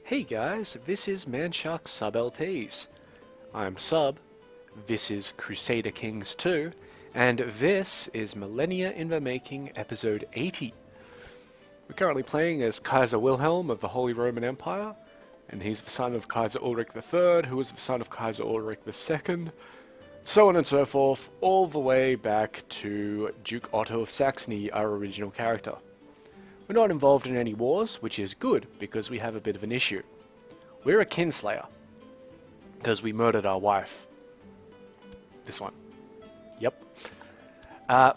Hey guys, this is Manshark Sub LPs. I'm Sub, this is Crusader Kings II, and this is Millennia in the Making episode 80. We're currently playing as Kaiser Wilhelm of the Holy Roman Empire, and he's the son of Kaiser Ulrich III, who was the son of Kaiser Ulrich II, so on and so forth, all the way back to Duke Otto of Saxony, our original character. We're not involved in any wars, which is good, because we have a bit of an issue. We're a kinslayer, because we murdered our wife. This one. Yep.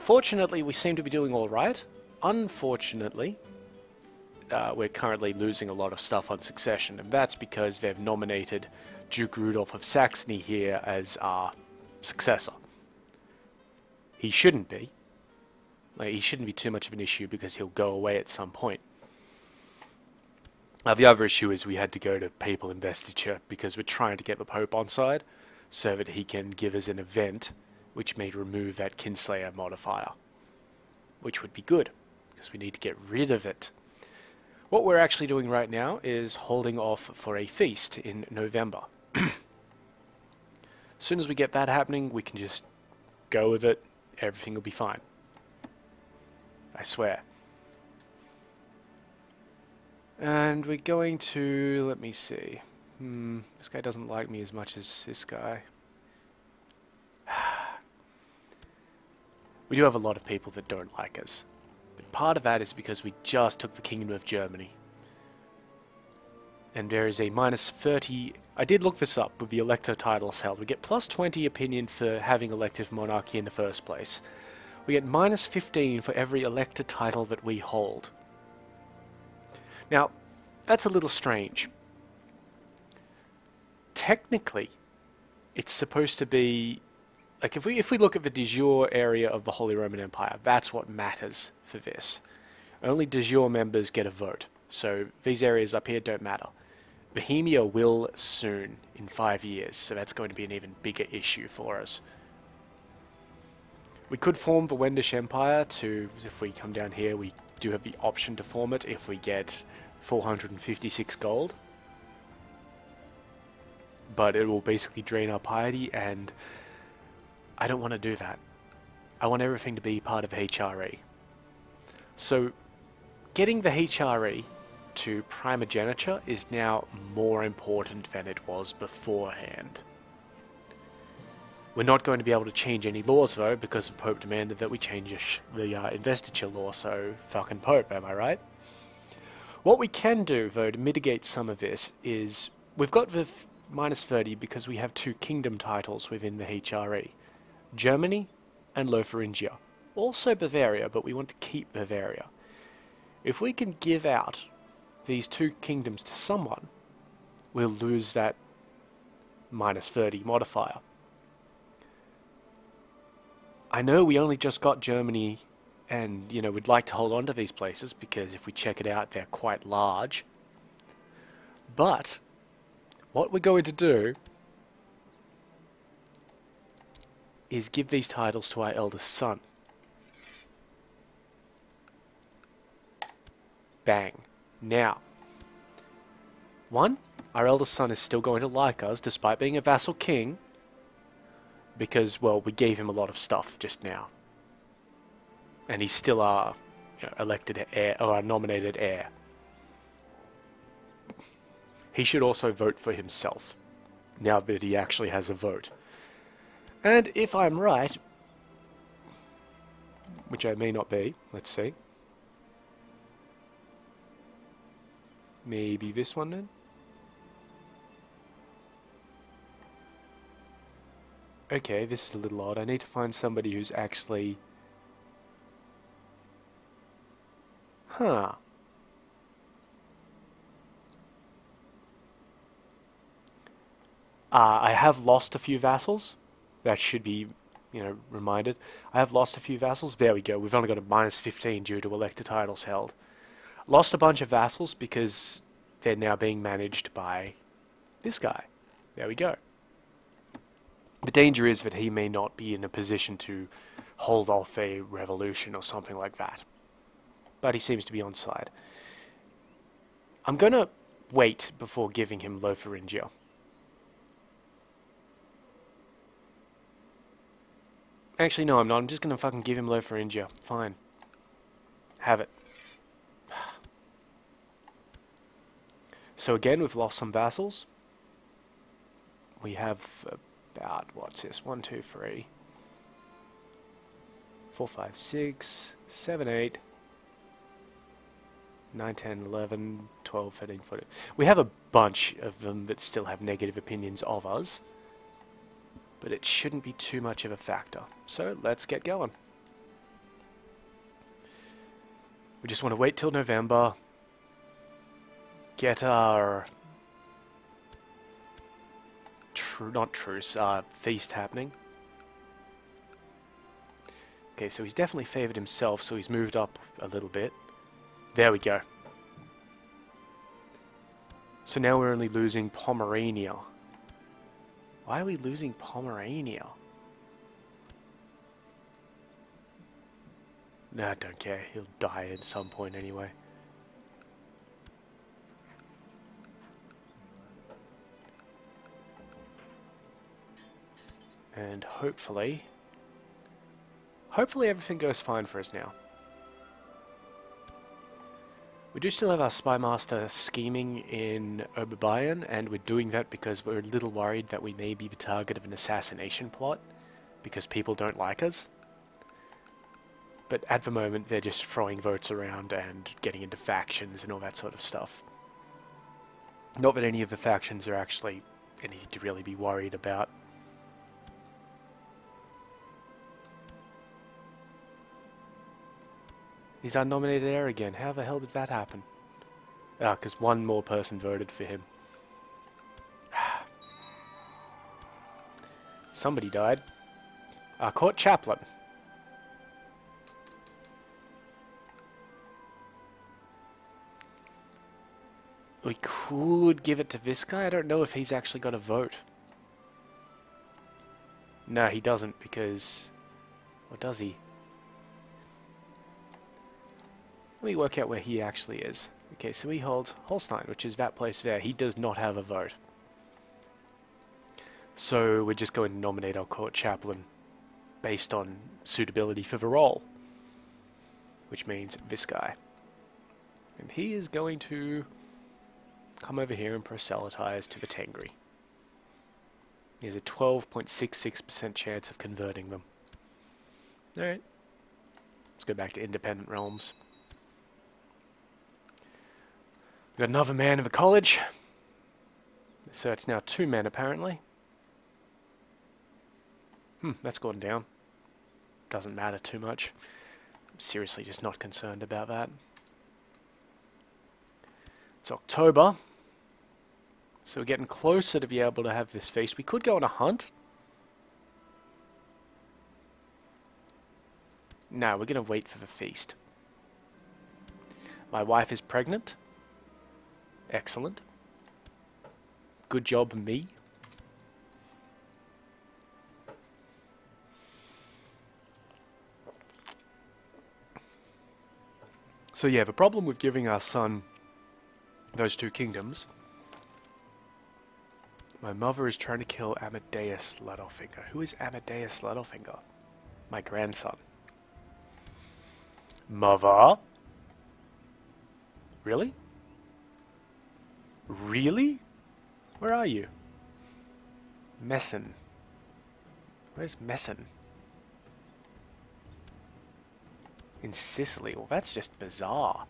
Fortunately, we seem to be doing alright. Unfortunately, we're currently losing a lot of stuff on succession, and that's because they've nominated Duke Rudolph of Saxony here as our successor. He shouldn't be. He shouldn't be too much of an issue because he'll go away at some point. The other issue is we had to go to papal investiture because we're trying to get the Pope on side so that he can give us an event which may remove that kinslayer modifier, which would be good because we need to get rid of it. What we're actually doing right now is holding off for a feast in November. As soon as we get that happening, we can just go with it. Everything will be fine. I swear. And we're going to, let me see. This guy doesn't like me as much as this guy. We do have a lot of people that don't like us. But part of that is because we just took the Kingdom of Germany. And there is a -30... I did look this up with the elector titles held. We get +20 opinion for having elective monarchy in the first place. We get -15 for every elector title that we hold. Now, that's a little strange. Technically, it's supposed to be... Like, if we look at the de jure area of the Holy Roman Empire, that's what matters for this. Only de jure members get a vote. So, these areas up here don't matter. Bohemia will soon, in 5 years, so that's going to be an even bigger issue for us. We could form the Wendish Empire to, if we come down here, we do have the option to form it if we get 456 gold. But it will basically drain our piety, and I don't want to do that. I want everything to be part of HRE. So, getting the HRE to primogeniture is now more important than it was beforehand. We're not going to be able to change any laws, though, because the Pope demanded that we change the investiture law, so fucking Pope, am I right? What we can do, though, to mitigate some of this is... We've got the -30 because we have 2 kingdom titles within the HRE. Germany and Lotharingia. Also Bavaria, but we want to keep Bavaria. If we can give out these 2 kingdoms to someone, we'll lose that -30 modifier. I know we only just got Germany, and, you know, we'd like to hold on to these places, because if we check it out, they're quite large. But, what we're going to do is give these titles to our eldest son. Bang. Now, one, our eldest son is still going to like us, despite being a vassal king, because, well, we gave him a lot of stuff just now. And he's still our, you know, elected heir, or our nominated heir. He should also vote for himself, now that he actually has a vote. And if I'm right, which I may not be, let's see. Maybe this one then? Okay, this is a little odd. I need to find somebody who's actually... Huh. I have lost a few vassals. That should be, you know, reminded. I have lost a few vassals. There we go. We've only got a -15 due to elector titles held. Lost a bunch of vassals because they're now being managed by this guy. There we go. The danger is that he may not be in a position to hold off a revolution or something like that. But he seems to be on side. I'm going to wait before giving him Lotharingia. Actually, no, I'm not. I'm just gonna fucking give him Lotharingia. Fine. Have it. So again, we've lost some vassals. We have about, what's this? 1, 2, 3, 4, 5, 6, 7, 8, 9, 10, 11, 12, 13, 14. We have a bunch of them that still have negative opinions of us, but it shouldn't be too much of a factor. So let's get going. We just want to wait till November, get our feast happening. Okay, so he's definitely favoured himself, so he's moved up a little bit. There we go. So now we're only losing Pomerania. Why are we losing Pomerania? No, I don't care. He'll die at some point anyway. And hopefully everything goes fine for us now. We do still have our spy master scheming in Oberbayern, and we're doing that because we're a little worried that we may be the target of an assassination plot, because people don't like us. But at the moment, they're just throwing votes around and getting into factions and all that sort of stuff. Not that any of the factions are actually anything to really be worried about. He's unnominated heir again. How the hell did that happen? Ah, because one more person voted for him. Somebody died. Our court chaplain. We could give it to this guy. I don't know if he's actually got a vote. No, he doesn't, because... Or does he? Let me work out where he actually is. Okay, so we hold Holstein, which is that place there. He does not have a vote. So we're just going to nominate our court chaplain based on suitability for the role. Which means this guy. And he is going to come over here and proselytize to the Tengri. He has a 12.66% chance of converting them. Alright. Let's go back to independent realms. We've got another man in the college. So it's now 2 men apparently. That's gone down. Doesn't matter too much. I'm seriously just not concerned about that. It's October. So we're getting closer to be able to have this feast. We could go on a hunt. No, we're going to wait for the feast. My wife is pregnant. Excellent. Good job, me. So yeah, the problem with giving our son those 2 kingdoms... My mother is trying to kill Amadeus Littlefinger. Who is Amadeus Littlefinger? My grandson. Mother? Really? Really? Where are you? Mesen. Where's Mesen? In Sicily. Well, that's just bizarre.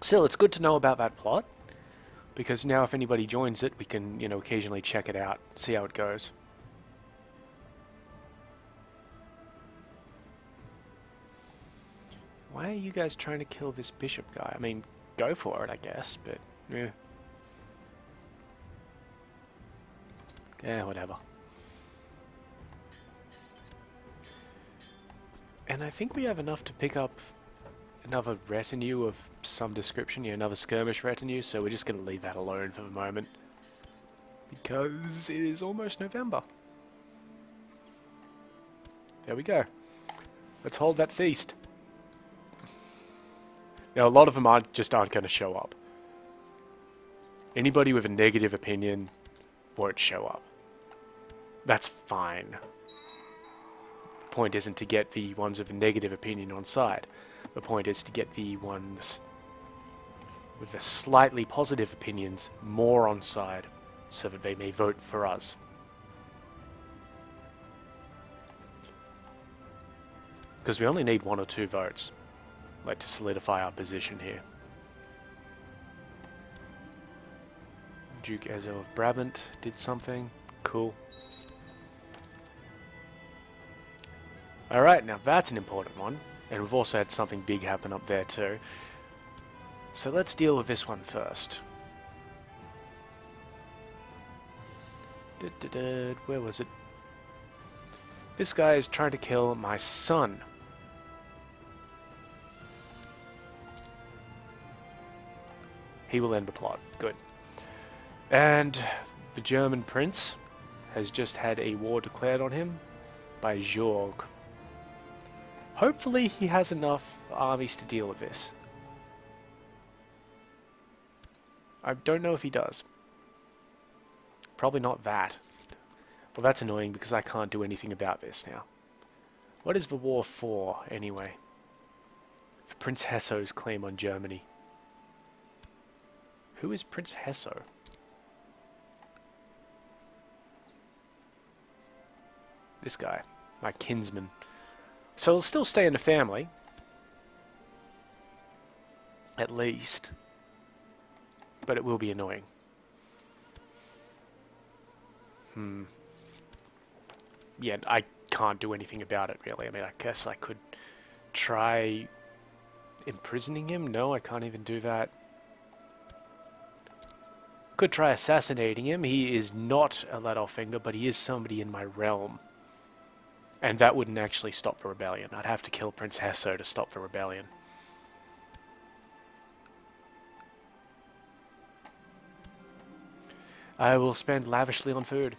Still, it's good to know about that plot. Because now if anybody joins it, we can, you know, occasionally check it out. See how it goes. Why are you guys trying to kill this bishop guy? I mean, go for it, I guess, but... yeah. Yeah, whatever. And I think we have enough to pick up another retinue of some description, yeah, another skirmish retinue, so we're just going to leave that alone for the moment. Because it is almost November. There we go. Let's hold that feast. Now, a lot of them aren't going to show up. Anybody with a negative opinion won't show up. That's fine. The point isn't to get the ones with a negative opinion on side. The point is to get the ones with the slightly positive opinions more on side so that they may vote for us. Because we only need 1 or 2 votes, like, to solidify our position here. Duke Ezo of Brabant did something. Cool. Alright, now that's an important one. And we've also had something big happen up there too. So let's deal with this one first. Where was it? This guy is trying to kill my son. He will end the plot. Good. And the German prince has just had a war declared on him by Georg. Hopefully he has enough armies to deal with this. I don't know if he does. Probably not that. Well, that's annoying because I can't do anything about this now. What is the war for, anyway? For Prince Hesso's claim on Germany. Who is Prince Hesso? This guy, my kinsman. So he'll still stay in the family. At least. But it will be annoying. Yeah, I can't do anything about it, really. I mean, I guess I could try imprisoning him. No, I can't even do that. Could try assassinating him. He is not a Littlefinger, but he is somebody in my realm. And that wouldn't actually stop the rebellion. I'd have to kill Prince Hesso to stop the rebellion. I will spend lavishly on food.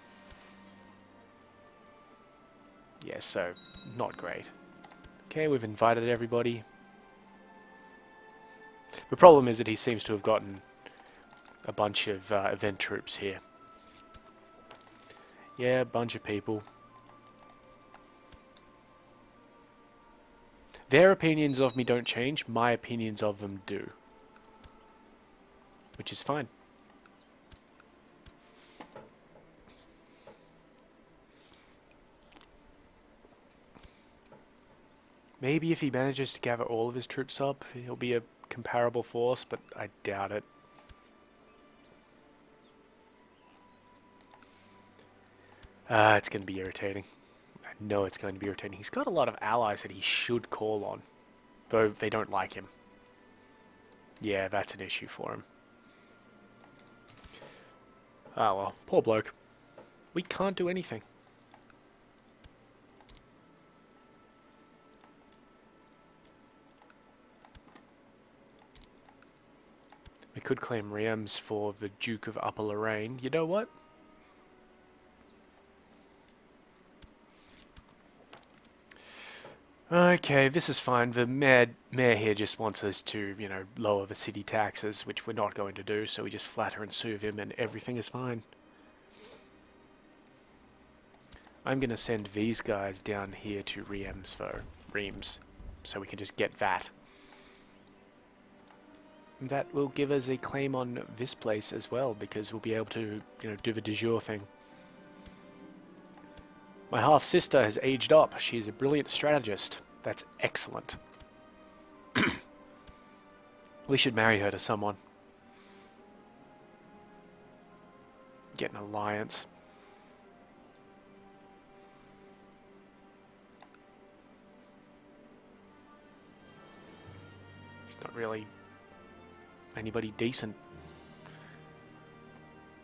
Yes, so, not great. Okay, we've invited everybody. The problem is that he seems to have gotten a bunch of event troops here. Yeah, a bunch of people. Their opinions of me don't change, my opinions of them do. Which is fine. Maybe if he manages to gather all of his troops up, he'll be a comparable force, but I doubt it. It's going to be irritating. I know it's going to be irritating. He's got a lot of allies that he should call on, though they don't like him. Yeah, that's an issue for him. Ah well, poor bloke. We can't do anything. We could claim Reims for the Duke of Upper Lorraine. You know what? Okay, this is fine. The mayor here just wants us to, you know, lower the city taxes, which we're not going to do, so we just flatter and soothe him and everything is fine. I'm going to send these guys down here to Reims, though. Reims. So we can just get that. That will give us a claim on this place as well, because we'll be able to, you know, do the de jure thing. My half-sister has aged up. She's a brilliant strategist. That's excellent. We should marry her to someone. Get an alliance. She's not really anybody decent,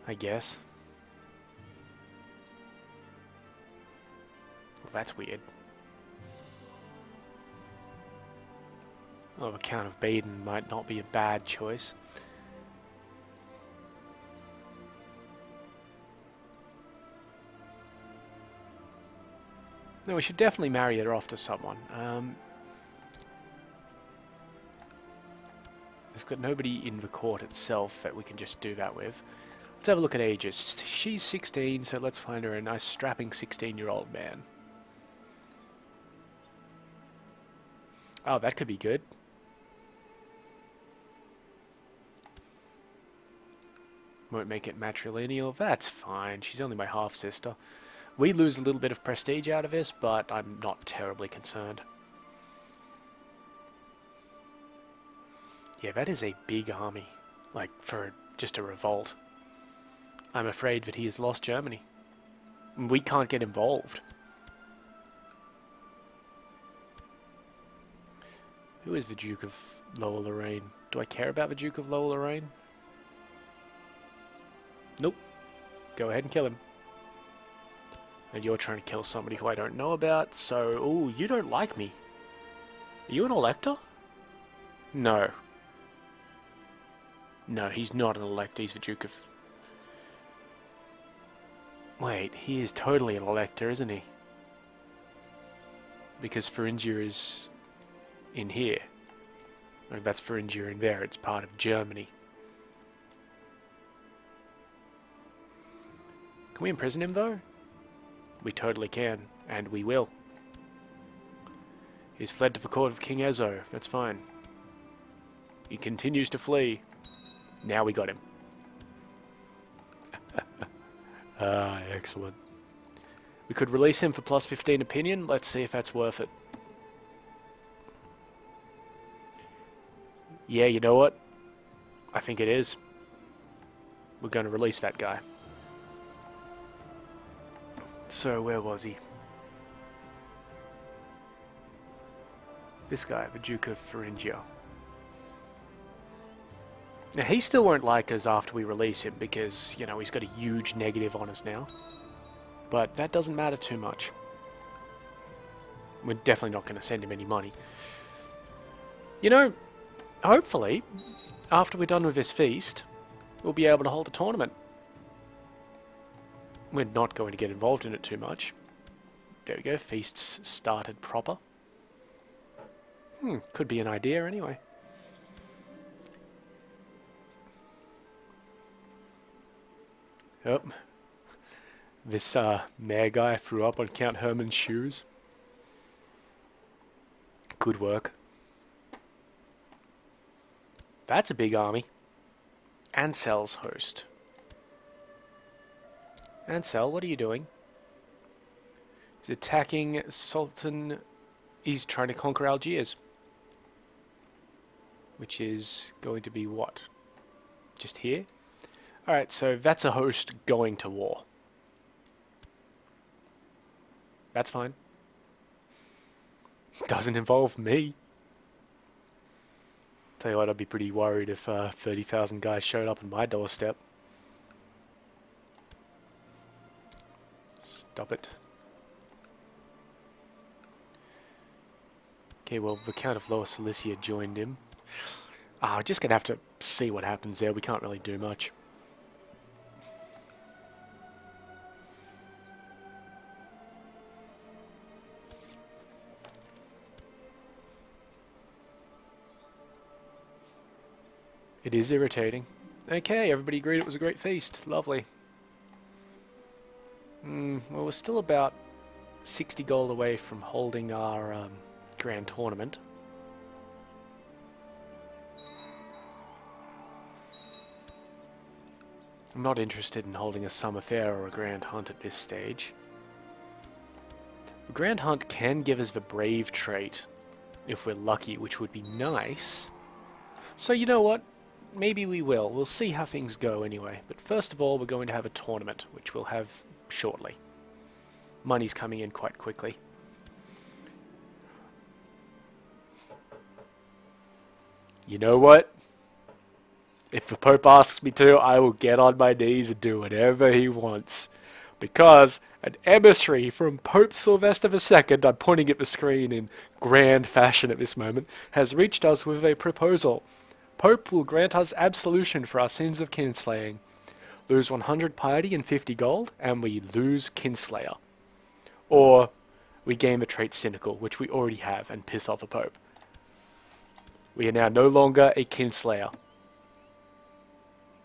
I guess. Well, that's weird. Oh, the Count of Baden might not be a bad choice. No, we should definitely marry her off to someone. This we've got nobody in the court itself that we can just do that with. Let's have a look at ages. She's 16, so let's find her a nice strapping 16-year-old man. Oh, that could be good. Won't make it matrilineal. That's fine. She's only my half-sister. We lose a little bit of prestige out of this, but I'm not terribly concerned. Yeah, that is a big army. Like, for just a revolt. I'm afraid that he has lost Germany. We can't get involved. Who is the Duke of Lower Lorraine? Do I care about the Duke of Lower Lorraine? Nope. Go ahead and kill him. And you're trying to kill somebody who I don't know about, so... Ooh, you don't like me. Are you an elector? No. No, he's not an elector, he's the Duke of... Wait, he is totally an elector, isn't he? Because Thuringia is in here. Like, that's Thuringia in there, it's part of Germany. Can we imprison him, though? We totally can, and we will. He's fled to the court of King Ezo, that's fine. He continues to flee. Now we got him. Ah, excellent. We could release him for plus 15 opinion. Let's see if that's worth it. Yeah, you know what? I think it is. We're going to release that guy. So, where was he? This guy, the Duke of Thuringia. Now, he still won't like us after we release him because, you know, he's got a huge negative on us now. But that doesn't matter too much. We're definitely not going to send him any money. You know, hopefully, after we're done with this feast, we'll be able to hold a tournament. We're not going to get involved in it too much. There we go, feasts started proper. Could be an idea anyway. Yep. This mayor guy threw up on Count Herman's shoes. Good work. That's a big army. Ansel's host. Ansel, what are you doing? He's attacking Sultan... He's trying to conquer Algiers. Which is going to be what? Just here? Alright, so that's a host going to war. That's fine. Doesn't involve me. Tell you what, I'd be pretty worried if 30,000 guys showed up on my doorstep. Stop it. Okay, well, the Count of Lower Silesia joined him. We're just going to have to see what happens there. We can't really do much. It is irritating. Okay, everybody agreed it was a great feast. Lovely. Well, we're still about 60 gold away from holding our grand tournament. I'm not interested in holding a summer fair or a grand hunt at this stage. The grand hunt can give us the brave trait, if we're lucky, which would be nice. So you know what? Maybe we will. We'll see how things go anyway. But first of all, we're going to have a tournament, which we'll have shortly. Money's coming in quite quickly. You know what? If the Pope asks me to, I will get on my knees and do whatever he wants. Because an emissary from Pope Sylvester II, I'm pointing at the screen in grand fashion at this moment, has reached us with a proposal. Pope will grant us absolution for our sins of kinslaying. Lose 100 piety and 50 gold, and we lose kinslayer. Or we gain the trait cynical, which we already have, and piss off a Pope. We are now no longer a kinslayer.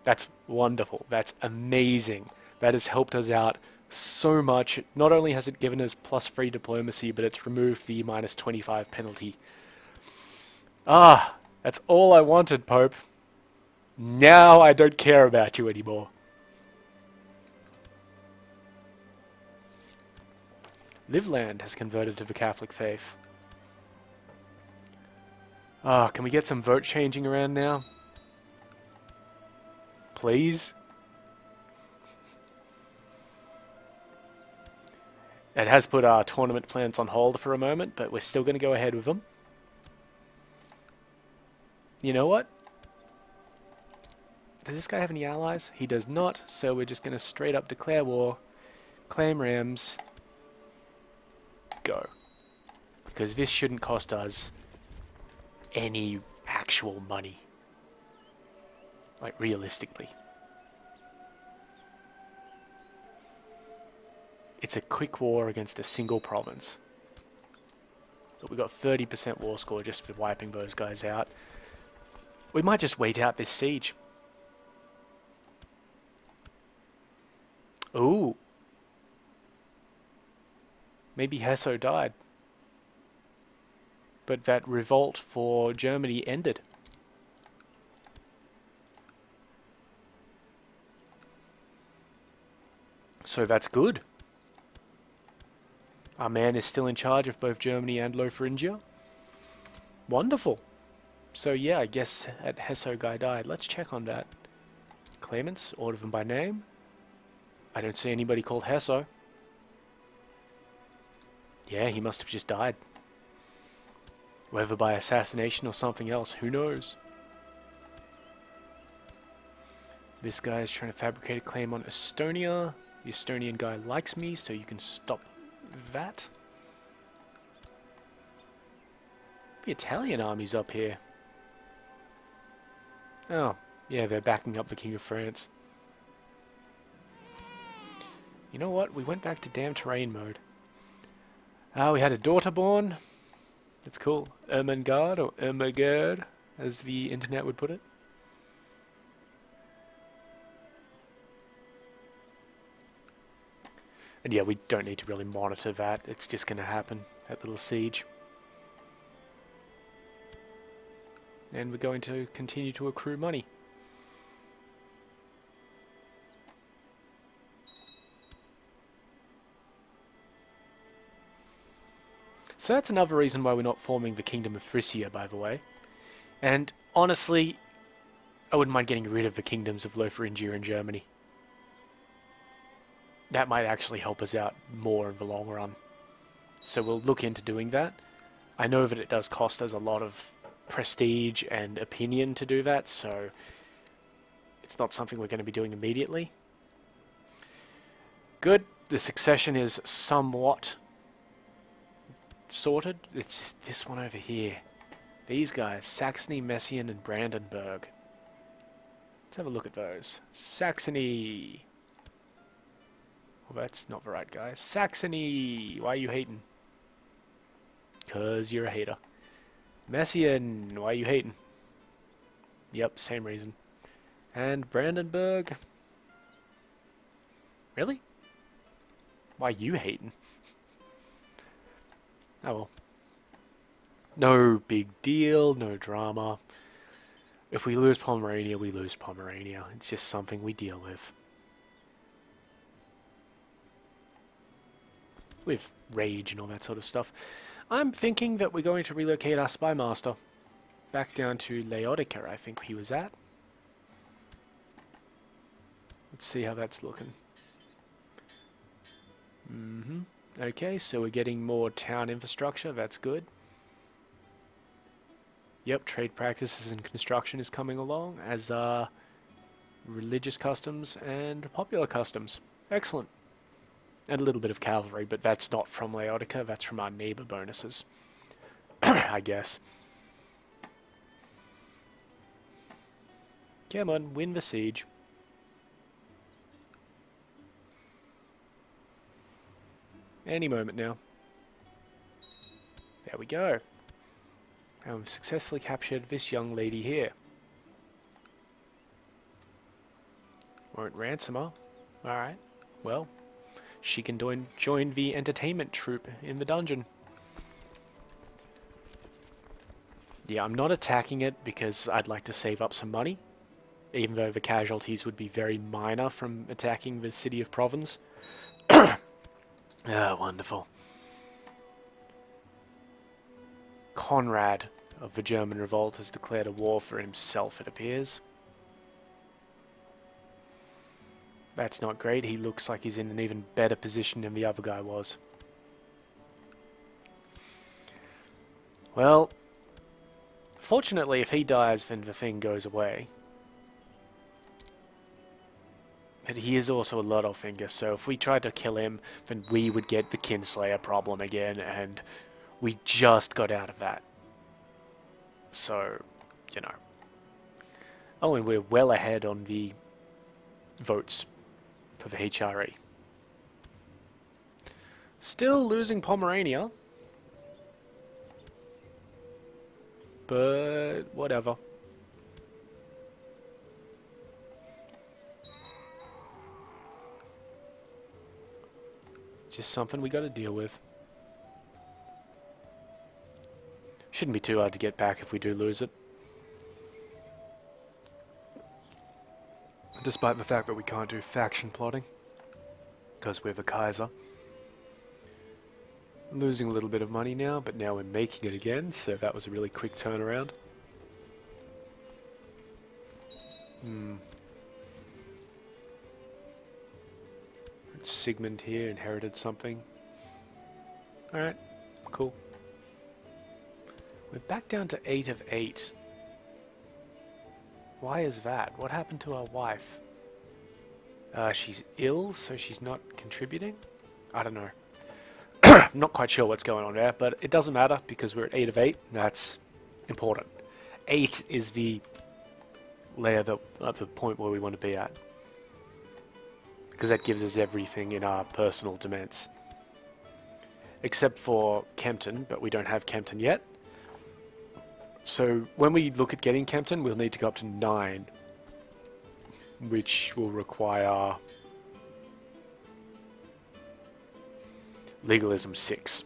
That's wonderful. That's amazing. That has helped us out so much. Not only has it given us plus 3 diplomacy, but it's removed the minus 25 penalty. Ah, that's all I wanted, Pope. Now I don't care about you anymore. Liveland has converted to the Catholic faith. Ah, can we get some vote changing around now? Please? It has put our tournament plans on hold for a moment, but we're still going to go ahead with them. You know what? Does this guy have any allies? He does not, so we're just going to straight up declare war, claim Rams, go. Because this shouldn't cost us any actual money. Like, realistically. It's a quick war against a single province. But we got 30% war score just for wiping those guys out. We might just wait out this siege. Ooh. Maybe Hesso died. But that revolt for Germany ended. So that's good. Our man is still in charge of both Germany and Lotharingia. Wonderful. So yeah, I guess that Hesso guy died. Let's check on that. Claimants, order them by name. I don't see anybody called Hesso. Yeah, he must have just died. Whether by assassination or something else, who knows? This guy is trying to fabricate a claim on Estonia. The Estonian guy likes me, so you can stop that. The Italian army's up here. Oh, yeah, they're backing up the King of France. You know what? We went back to damn terrain mode. We had a daughter born. That's cool. Ermengarde, or Ermengarde, as the internet would put it. And yeah, we don't need to really monitor that. It's just going to happen, that little siege. And we're going to continue to accrue money. So that's another reason why we're not forming the Kingdom of Frisia, by the way. And honestly, I wouldn't mind getting rid of the kingdoms of Lotharingia and Germany. That might actually help us out more in the long run. So we'll look into doing that. I know that it does cost us a lot of prestige and opinion to do that, so it's not something we're going to be doing immediately. Good. The succession is somewhat sorted. It's just this one over here. These guys, Saxony, Messian, and Brandenburg. Let's have a look at those. Saxony. Well, that's not the right guy. Saxony! Why are you hating? 'Cause you're a hater. Messian! Why are you hating? Yep, same reason. And Brandenburg. Really? Why are you hating? Oh well. No big deal, no drama. If we lose Pomerania, we lose Pomerania. It's just something we deal with. With rage and all that sort of stuff. I'm thinking that we're going to relocate our spy master back down to Laodica, I think he was at. Let's see how that's looking. Okay, so we're getting more town infrastructure, that's good. Yep, trade practices and construction is coming along, as are religious customs and popular customs. Excellent. And a little bit of cavalry, but that's not from Laodica, that's from our neighbor bonuses. I guess. Come on, win the siege. Any moment now. There we go. And we've successfully captured this young lady here. Won't ransom her. Alright. Well, she can join the entertainment troupe in the dungeon. Yeah, I'm not attacking it because I'd like to save up some money, even though the casualties would be very minor from attacking the city of Provence. Ah, wonderful. Conrad of the German revolt has declared a war for himself, it appears. That's not great. He looks like he's in an even better position than the other guy was. Well, fortunately, if he dies, then the thing goes away. But he is also a Littlefinger, so if we tried to kill him, then we would get the Kinslayer problem again, and we just got out of that. So, you know. Oh, and we're well ahead on the votes for the HRE. Still losing Pomerania. But whatever. Just something we gotta deal with. Shouldn't be too hard to get back if we do lose it. Despite the fact that we can't do faction plotting. Because we're the Kaiser. Losing a little bit of money now, but now we're making it again, so that was a really quick turnaround. Sigmund here inherited something. Alright, cool. We're back down to 8 of 8. Why is that? What happened to our wife? She's ill, so she's not contributing? I don't know. I'm not quite sure what's going on there, but it doesn't matter because we're at 8 of 8. That's important. 8 is the layer the point where we want to be at. Because that gives us everything in our personal demesnes. Except for Kempton, but we don't have Kempton yet. So when we look at getting Kempton, we'll need to go up to 9. Which will require legalism 6.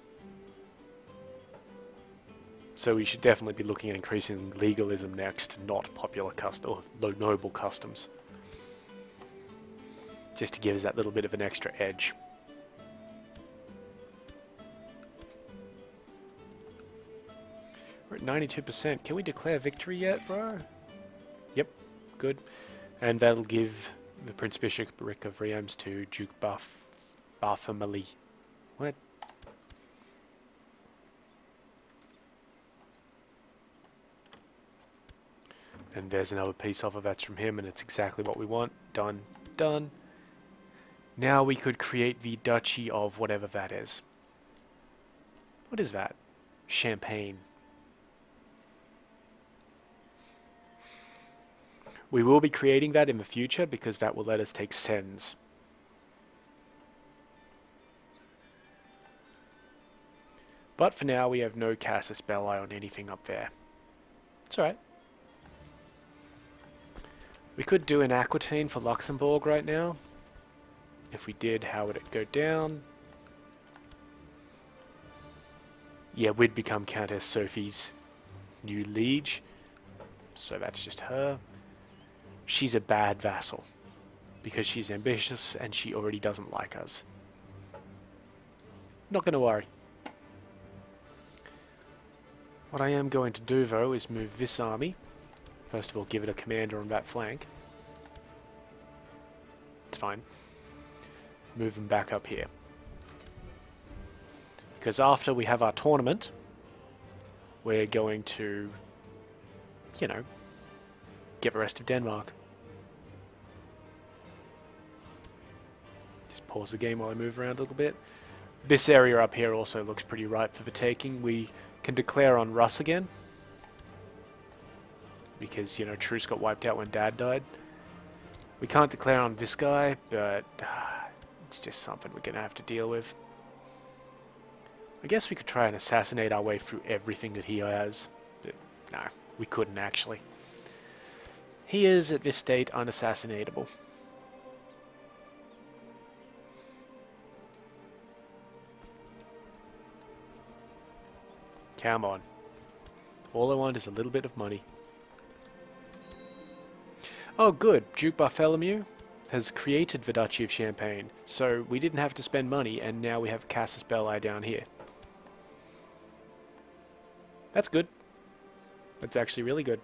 So we should definitely be looking at increasing legalism next, not popular custom or noble customs. Just to give us that little bit of an extra edge. We're at 92%. Can we declare victory yet, bro? Yep, good. And that'll give the Prince Bishopric of Reims to Duke Bartholomew. What? And there's another piece of it that's from him, and it's exactly what we want. Done. Done. Now we could create the Duchy of whatever that is. What is that? Champagne. We will be creating that in the future because that will let us take Sens. But for now we have no casus belli on anything up there. It's alright. We could do an Aquitaine for Luxembourg right now. If we did, how would it go down? Yeah, we'd become Countess Sophie's new liege. So that's just her. She's a bad vassal. Because she's ambitious and she already doesn't like us. Not going to worry. What I am going to do though is move this army. First of all, give it a commander on that flank. It's fine. Move them back up here. Because after we have our tournament, we're going to, you know, get the rest of Denmark. Just pause the game while I move around a little bit. This area up here also looks pretty ripe for the taking. We can declare on Russ again. Because, you know, Truce got wiped out when Dad died. We can't declare on this guy, but it's just something we're going to have to deal with. I guess we could try and assassinate our way through everything that he has. But no, we couldn't actually. He is, at this state, unassassinatable. Come on. All I want is a little bit of money. Oh good, Duke Bartholomew has created the Duchy of Champagne, so we didn't have to spend money, and now we have casus belli down here. That's good. That's actually really good.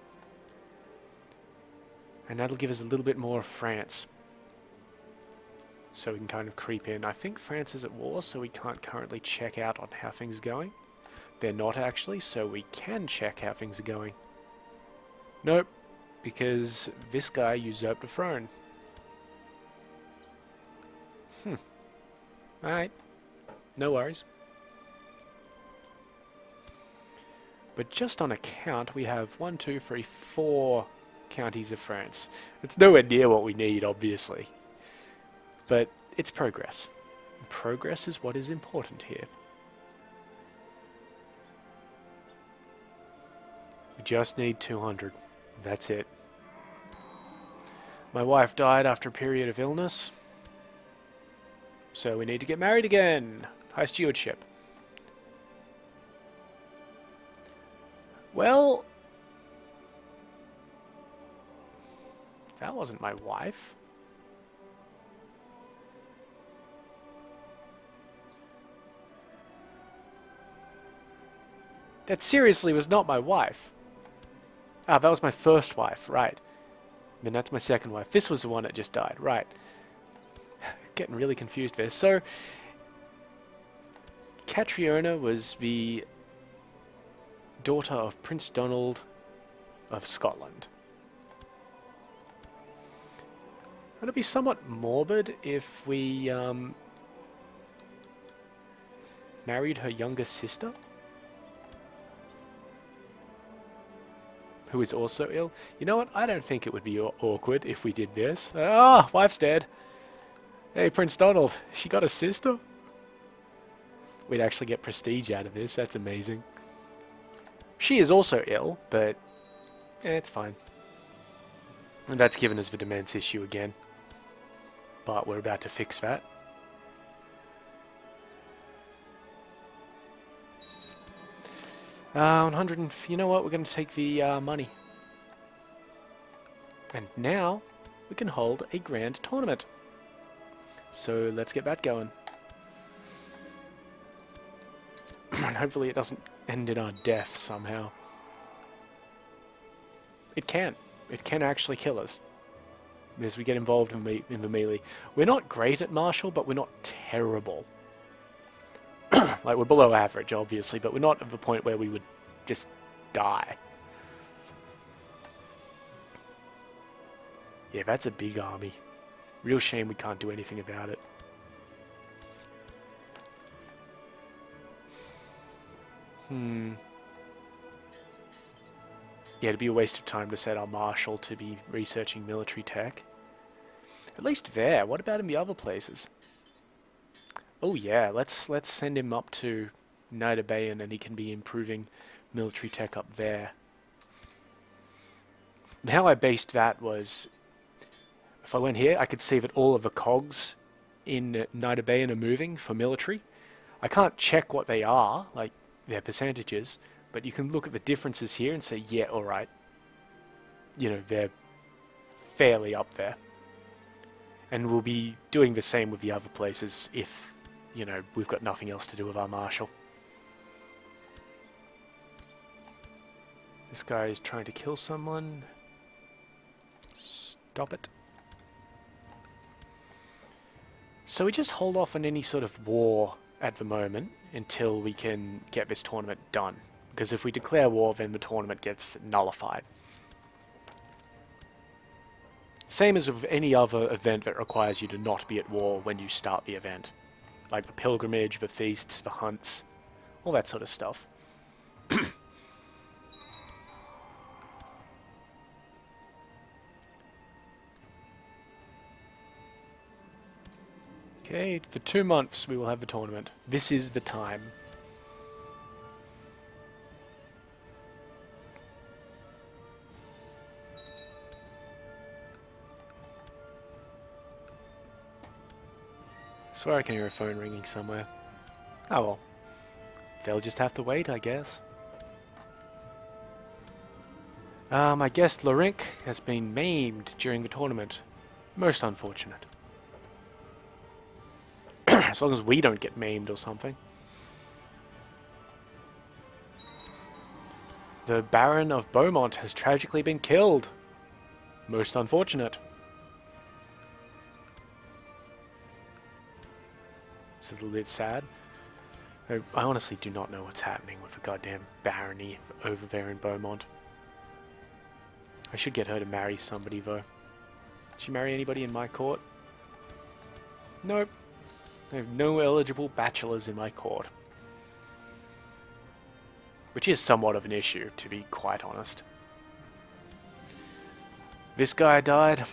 And that'll give us a little bit more of France. So we can kind of creep in. I think France is at war, so we can't currently check out on how things are going. They're not actually, so we can check how things are going. Nope, because this guy usurped the throne. Alright, no worries. But just on account, we have 1, 2, 3, 4 counties of France. It's nowhere near what we need, obviously. But it's progress. Progress is what is important here. We just need 200. That's it. My wife died after a period of illness. So we need to get married again. High stewardship. Well, that wasn't my wife. That seriously was not my wife. Ah, that was my first wife, right. Then that's my second wife. This was the one that just died, right. Getting really confused there. So, Catriona was the daughter of Prince Donald of Scotland. Would it be somewhat morbid if we married her younger sister? Who is also ill? You know what? I don't think it would be awkward if we did this. Ah, wife's dead. Hey, Prince Donald, she got a sister? We'd actually get prestige out of this. That's amazing. She is also ill, but it's fine. And that's given us the demence issue again. But we're about to fix that. You know what? We're going to take the money. And now we can hold a grand tournament. So let's get that going. And hopefully it doesn't end in our death somehow. It can. It can actually kill us. As we get involved in the melee. We're not great at martial, but we're not terrible. Like, we're below average, obviously, but we're not at the point where we would just die. Yeah, that's a big army. Real shame we can't do anything about it. Yeah, it'd be a waste of time to set our marshal to be researching military tech. At least there. What about in the other places? Oh yeah, let's send him up to Nidabayan and he can be improving military tech up there. And how I based that was, if I went here, I could see that all of the cogs in Nidabayan are moving for military. I can't check what they are, like their percentages, but you can look at the differences here and say, yeah, alright. You know, they're fairly up there. And we'll be doing the same with the other places if, you know, we've got nothing else to do with our marshal. This guy is trying to kill someone. Stop it. So we just hold off on any sort of war at the moment until we can get this tournament done. Because if we declare war, then the tournament gets nullified. Same as with any other event that requires you to not be at war when you start the event. Like the pilgrimage, the feasts, the hunts, all that sort of stuff. Okay, for 2 months we will have the tournament. This is the time. I swear I can hear a phone ringing somewhere. Oh well. They'll just have to wait, I guess. I guess Lorink has been maimed during the tournament. Most unfortunate. As long as we don't get maimed or something. The Baron of Beaumont has tragically been killed. Most unfortunate. It's a little bit sad. I honestly do not know what's happening with the goddamn barony over there in Beaumont. I should get her to marry somebody though. Did she marry anybody in my court? Nope. I have no eligible bachelors in my court. Which is somewhat of an issue, to be quite honest. This guy died.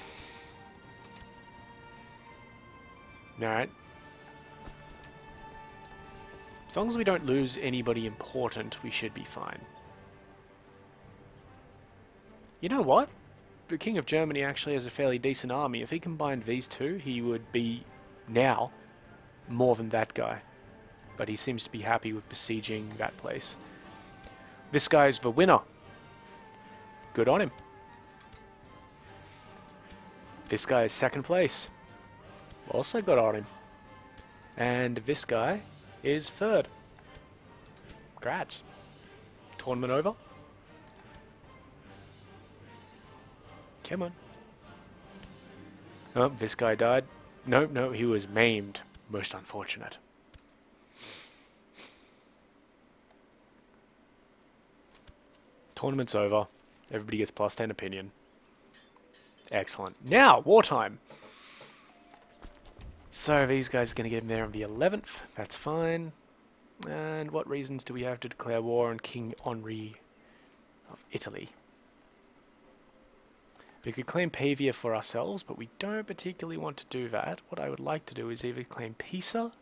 Alright. As long as we don't lose anybody important, we should be fine. You know what? The King of Germany actually has a fairly decent army. If he combined these two, he would be, now, more than that guy. But he seems to be happy with besieging that place. This guy's the winner. Good on him. This guy is second place. Also good on him. And this guy is third. Congrats. Tournament over. Come on. Oh, this guy died. No, he was maimed. Most unfortunate. Tournament's over. Everybody gets plus 10 opinion. Excellent. Now, wartime. So these guys are going to get him there on the 11th. That's fine. And what reasons do we have to declare war on King Henri of Italy? We could claim Pavia for ourselves, but we don't particularly want to do that. What I would like to do is either claim Pisa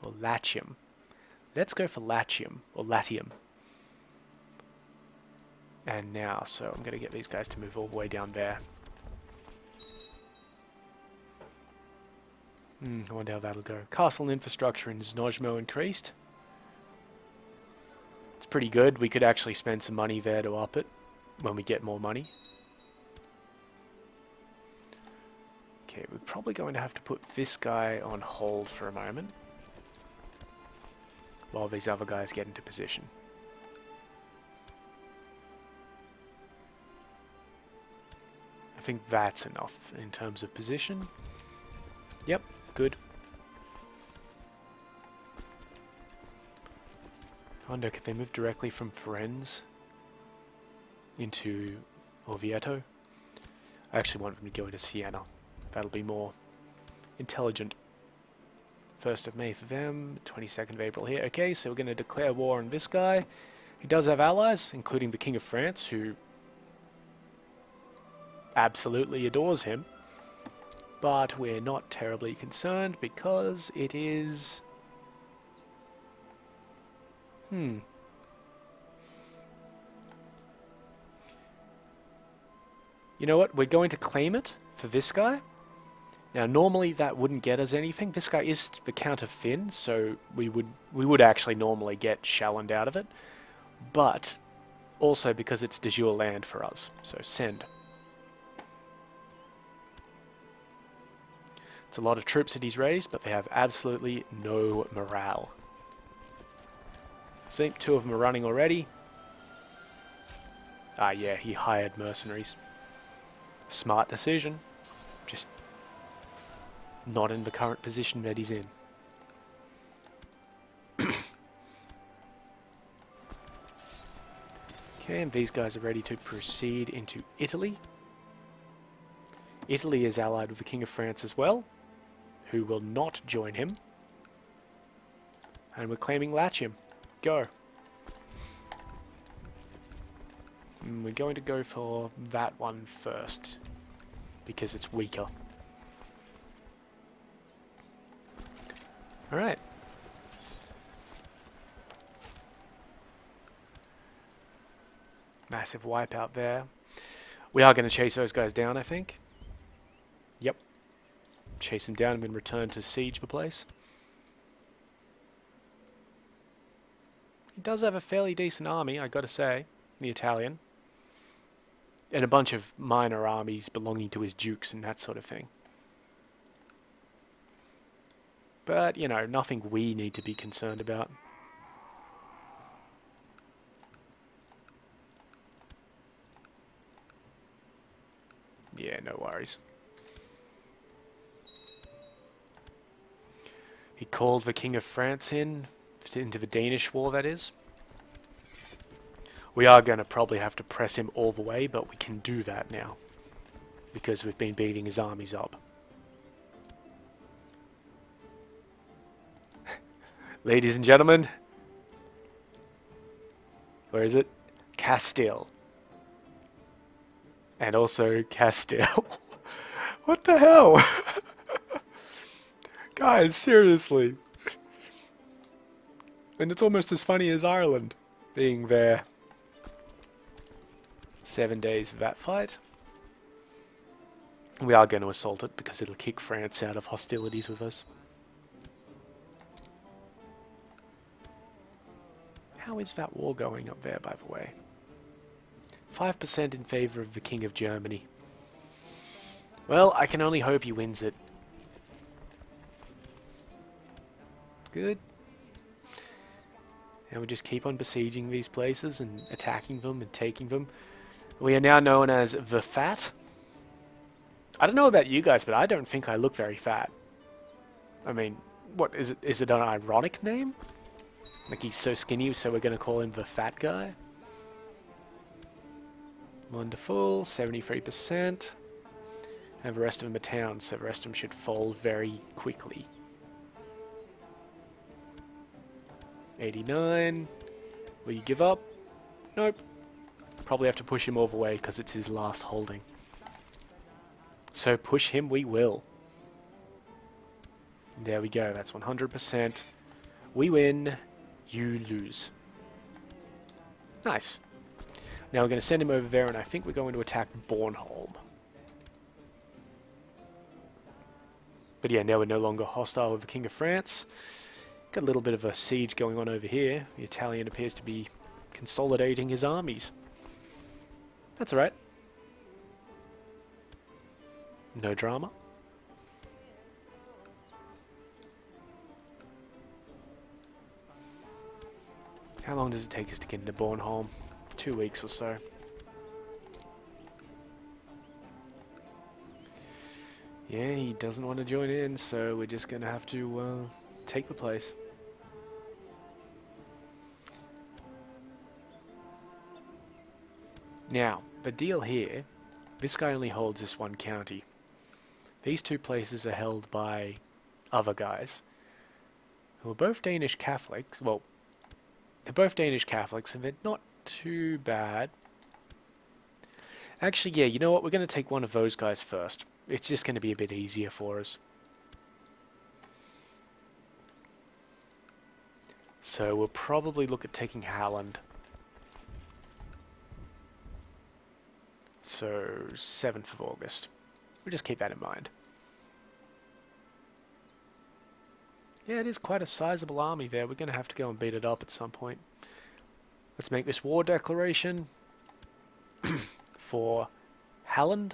or Latium. Let's go for Latium, or Latium. And now, so I'm going to get these guys to move all the way down there. I wonder how that'll go. Castle infrastructure in Znojmo increased. It's pretty good. We could actually spend some money there to up it when we get more money. Okay, we're probably going to have to put this guy on hold for a moment while these other guys get into position. I think that's enough in terms of position. Yep, good. I wonder, could they move directly from Firenze into Orvieto? I actually want them to go into Siena. That'll be more intelligent. 1st of May for them, 22nd of April here. Okay, so we're going to declare war on this guy. He does have allies, including the King of France, who absolutely adores him. But we're not terribly concerned because it is... You know what? We're going to claim it for this guy. Now, normally that wouldn't get us anything. This guy is the Count of Finn, so we would actually normally get Shalland out of it. But also because it's de jure land for us. So send. It's a lot of troops that he's raised, but they have absolutely no morale. See, 2 of them are running already. Ah, yeah, he hired mercenaries. Smart decision. Just not in the current position that he's in. Okay, and these guys are ready to proceed into Italy. Italy is allied with the King of France as well, who will not join him. And we're claiming Latium. Go. We're going to go for that one first, because it's weaker. Alright. Massive wipeout there. We are going to chase those guys down, I think. Yep. Chase them down and then return to siege the place. He does have a fairly decent army, I gotta say. The Italian. and a bunch of minor armies belonging to his dukes and that sort of thing. But, you know, nothing we need to be concerned about. Yeah, no worries. He called the King of France into the Danish war, that is. We are going to probably have to press him all the way, but we can do that now. Because we've been beating his armies up. Ladies and gentlemen. Where is it? Castile. And also Castile. What the hell? Guys, seriously. And it's almost as funny as Ireland being there. 7 days for that fight. We are going to assault it because it'll kick France out of hostilities with us. How is that war going up there, by the way? 5% in favour of the King of Germany. Well, I can only hope he wins it. Good. And we just keep on besieging these places and attacking them and taking them. We are now known as the Fat. I don't know about you guys, but I don't think I look very fat. I mean, what is it? Is it an ironic name? Like he's so skinny, so we're going to call him the Fat Guy? Wonderful, 73%. And the rest of them are towns, so the rest of them should fold very quickly. 89. Will you give up? Nope. Probably have to push him all the way because it's his last holding. So push him we will. There we go, that's 100%. We win, you lose. Nice. Now we're going to send him over there and I think we're going to attack Bornholm. But yeah, now we're no longer hostile with the King of France. Got a little bit of a siege going on over here. The Italian appears to be consolidating his armies. That's alright. No drama. How long does it take us to get into Bornholm? 2 weeks or so. Yeah, he doesn't want to join in, so we're just going to have to take the place. Now, the deal here, this guy only holds this one county. These two places are held by other guys who are both Danish Catholics. Well, they're both Danish Catholics and they're not too bad. Actually, yeah, you know what? We're going to take one of those guys first. It's just going to be a bit easier for us. So we'll probably look at taking Halland. So 7th of August. We'll just keep that in mind. Yeah, it is quite a sizable army there. We're going to have to go and beat it up at some point. Let's make this war declaration for Halland.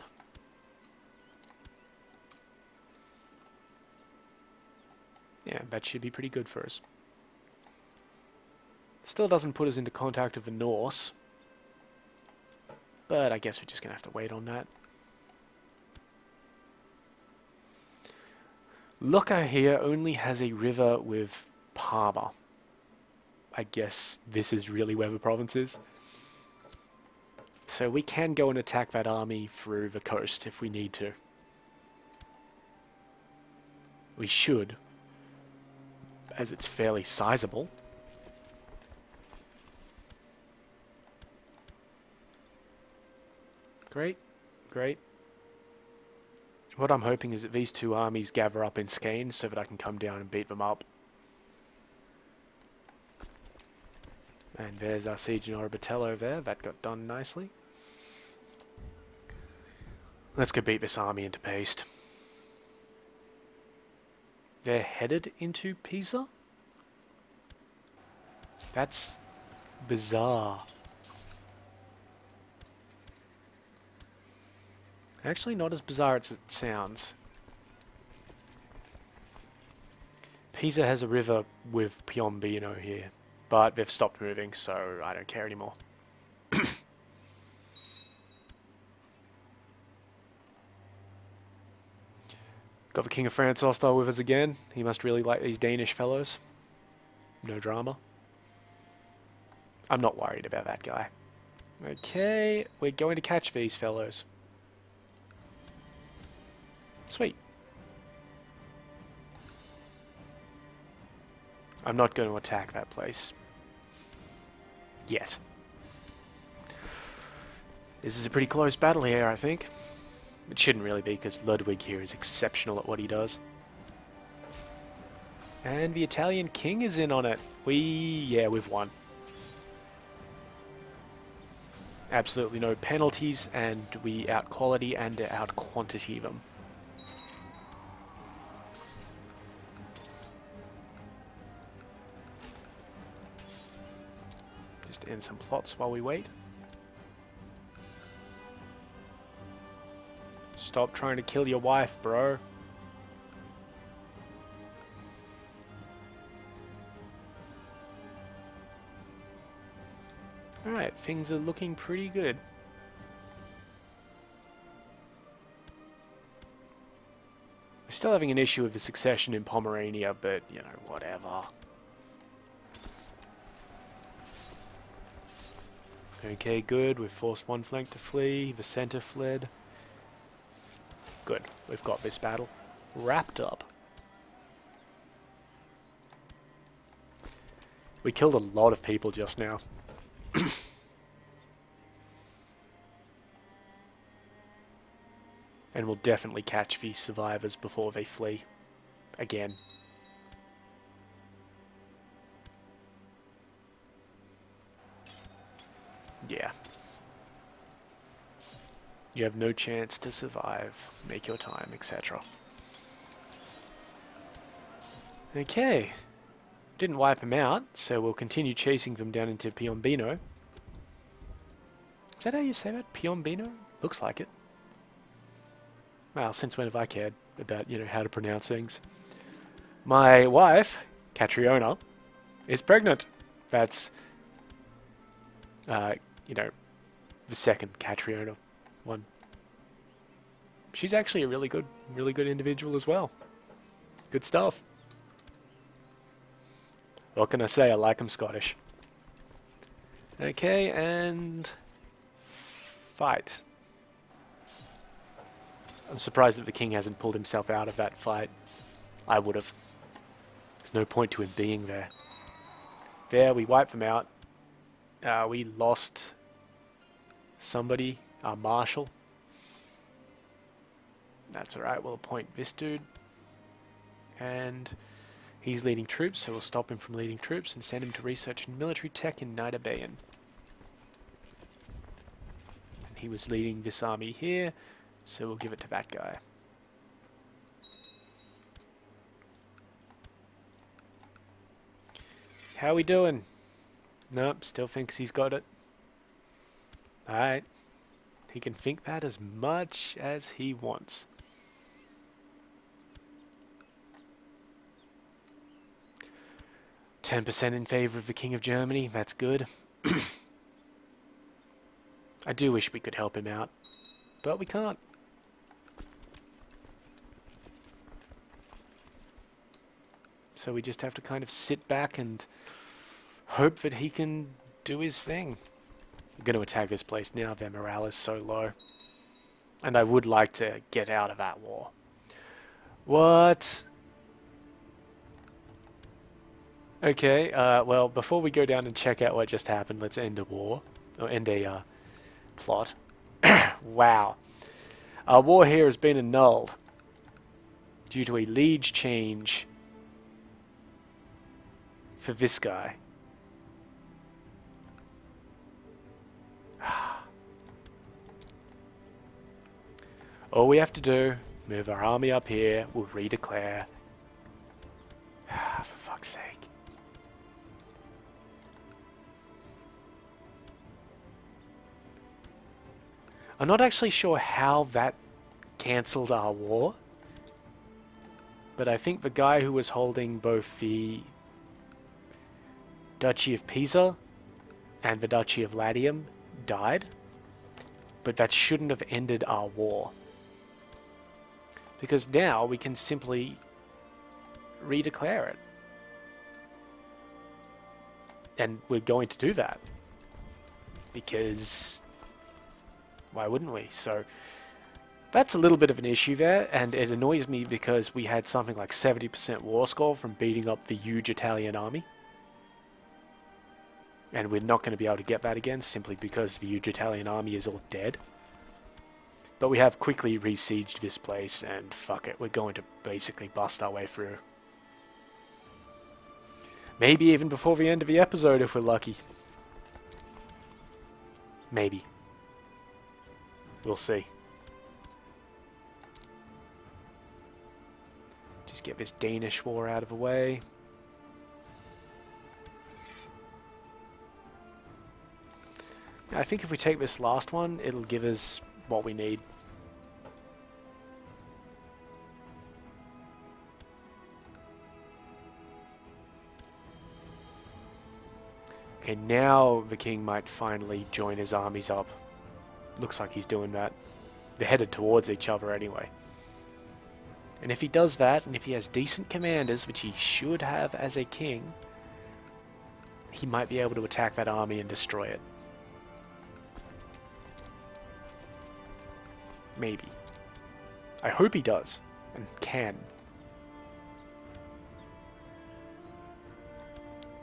Yeah, that should be pretty good for us. Still doesn't put us into contact with the Norse. But I guess we're just going to have to wait on that. Lucca here only has a river with Parma. I guess this is really where the province is. So we can go and attack that army through the coast if we need to. We should, as it's fairly sizable. Great, great. What I'm hoping is that these two armies gather up in Skane so that I can come down and beat them up. And there's our siege in Orbitello there. That got done nicely. Let's go beat this army into paste. They're headed into Pisa? That's bizarre. Actually, not as bizarre as it sounds. Pisa has a river with Piombino here, but they've stopped moving, so I don't care anymore. Got the King of France hostile with us again. He must really like these Danish fellows. No drama. I'm not worried about that guy. Okay, we're going to catch these fellows. Sweet. I'm not going to attack that place. Yet. This is a pretty close battle here, I think. It shouldn't really be, because Ludwig here is exceptional at what he does. And the Italian king is in on it. Yeah, we've won. Absolutely no penalties, and we out-quality and out-quantity them. Just end some plots while we wait. Stop trying to kill your wife, bro. Alright, things are looking pretty good. We're still having an issue with the succession in Pomerania, but, you know, whatever. Okay, good. We've forced one flank to flee. The center fled. Good. We've got this battle wrapped up. We killed a lot of people just now. And we'll definitely catch these survivors before they flee. Again. Yeah. You have no chance to survive. Make your time, etc. Okay. Didn't wipe them out, so we'll continue chasing them down into Piombino. Is that how you say that? Piombino? Looks like it. Well, since when have I cared about, you know, how to pronounce things? My wife, Catriona, is pregnant. That's, you know, the second Catriona one. She's actually a really good individual as well. Good stuff. What can I say? I like them Scottish. Okay, and fight. I'm surprised that the king hasn't pulled himself out of that fight. I would have. There's no point to him being there. There, we wiped them out. We lost somebody, our marshal. That's alright, we'll appoint this dude. And he's leading troops, so we'll stop him from leading troops and send him to research in military tech in Nida Bayan. And he was leading this army here, so we'll give it to that guy. How we doing? Nope, still thinks he's got it. Alright. He can think that as much as he wants. %10 in favor of the King of Germany, that's good. I do wish we could help him out, but we can't. So we just have to kind of sit back and hope that he can do his thing. I'm going to attack this place now, their morale is so low. And I would like to get out of that war. What? Okay, well, before we go down and check out what just happened, let's end a war. Or end a plot. Wow. Our war here has been annulled due to a liege change for this guy. All we have to do, move our army up here, we'll redeclare. For fuck's sake. I'm not actually sure how that cancelled our war. But I think the guy who was holding both the Duchy of Pisa and the Duchy of Latium died. But that shouldn't have ended our war. Because now we can simply redeclare it. And we're going to do that. Because why wouldn't we? So that's a little bit of an issue there, and it annoys me because we had something like 70% war score from beating up the huge Italian army. And we're not going to be able to get that again simply because the huge Italian army is all dead. But we have quickly re-sieged this place, and fuck it, we're going to basically bust our way through. Maybe even before the end of the episode if we're lucky. Maybe. We'll see. Just get this Danish war out of the way. I think if we take this last one, it'll give us what we need. Okay, now the king might finally join his armies up. Looks like he's doing that. They're headed towards each other anyway. And if he does that, and if he has decent commanders, which he should have as a king, he might be able to attack that army and destroy it. Maybe. I hope he does, and can.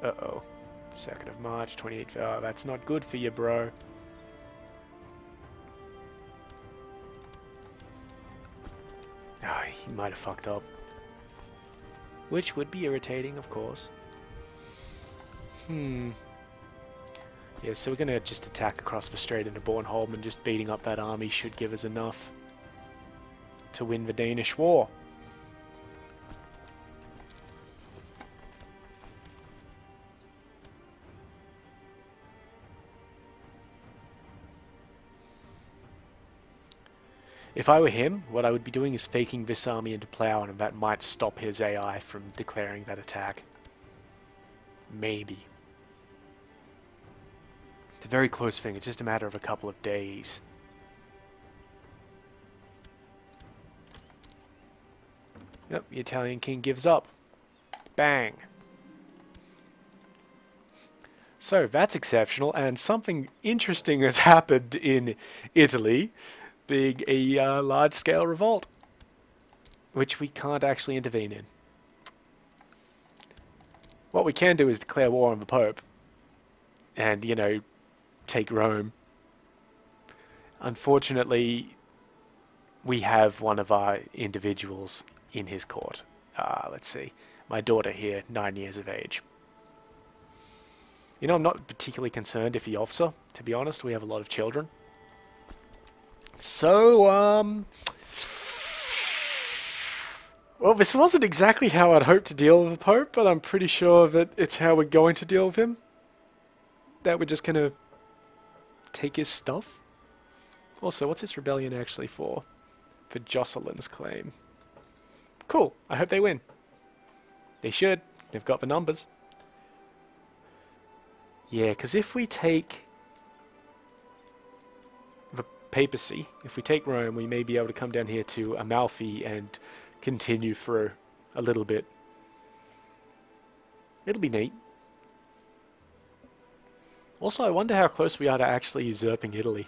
Uh-oh. 2nd of March, 28th. Oh, that's not good for you, bro. Oh, he might have fucked up. Which would be irritating, of course. Yeah, so we're going to just attack across the strait into Bornholm, and just beating up that army should give us enough to win the Danish war. If I were him, what I would be doing is faking this army into Plough, and that might stop his AI from declaring that attack. Maybe. It's a very close thing, it's just a matter of a couple of days. Yep, the Italian king gives up. Bang! So, that's exceptional, and something interesting has happened in Italy, being a large-scale revolt, which we can't actually intervene in. What we can do is declare war on the Pope, and, you know, take Rome. Unfortunately, we have one of our individuals in his court. Let's see. My daughter here, 9 years of age. You know, I'm not particularly concerned if he offs her, to be honest. We have a lot of children. So, well, this wasn't exactly how I'd hoped to deal with the Pope, but I'm pretty sure that it's how we're going to deal with him. That we're just going to take his stuff. Also, what's this rebellion actually for? For Jocelyn's claim. Cool. I hope they win. They should. They've got the numbers. Yeah, because if we take the papacy, if we take Rome, we may be able to come down here to Amalfi and continue through a little bit. It'll be neat. Also, I wonder how close we are to actually usurping Italy.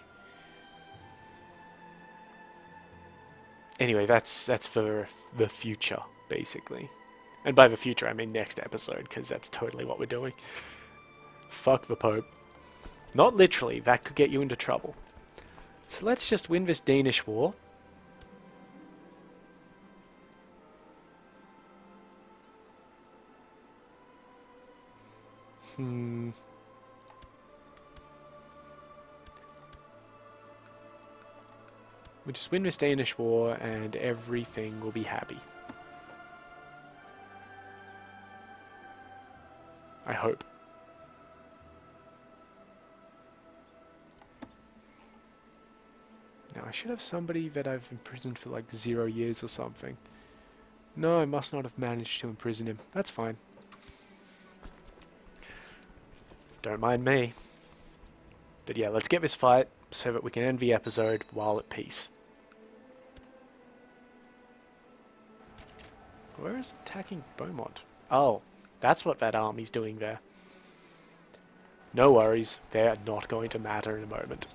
Anyway, that's for the future, basically. And by the future, I mean next episode, because that's totally what we're doing. Fuck the Pope. Not literally, that could get you into trouble. So let's just win this Danish war. We just win this Danish war and everything will be happy. I hope. Now, I should have somebody that I've imprisoned for like 0 years or something. No, I must not have managed to imprison him. That's fine. Don't mind me. But yeah, let's get this fight so that we can end the episode while at peace. Where is attacking Beaumont? Oh, that's what that army's doing there. No worries, they're not going to matter in a moment.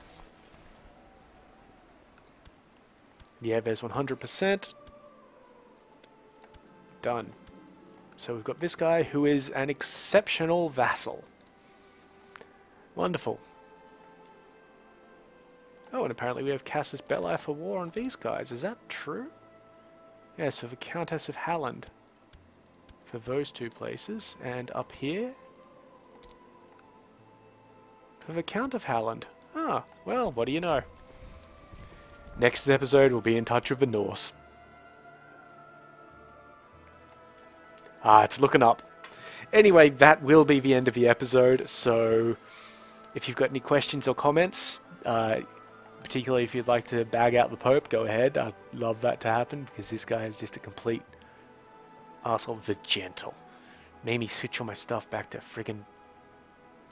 Yeah, there's 100%. Done. So we've got this guy who is an exceptional vassal. Wonderful. Oh, and apparently we have casus belli for war on these guys. Is that true? Yes, for the Countess of Halland. For those two places. And up here? For the Count of Halland. Ah, well, what do you know? Next episode we'll be in touch with the Norse. Ah, it's looking up. Anyway, that will be the end of the episode, so if you've got any questions or comments, particularly if you'd like to bag out the Pope, go ahead. I'd love that to happen, because this guy is just a complete arsehole. The Gentle. Made me switch all my stuff back to friggin'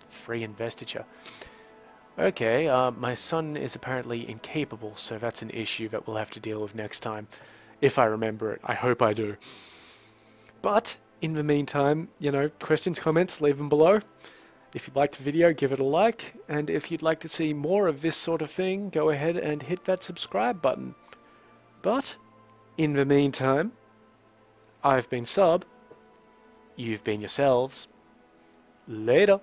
free investiture. Okay, my son is apparently incapable, so that's an issue that we'll have to deal with next time. If I remember it. I hope I do. But, in the meantime, you know, questions, comments, leave them below. If you liked the video, give it a like. And if you'd like to see more of this sort of thing, go ahead and hit that subscribe button. But, in the meantime, I've been Sub. You've been yourselves. Later.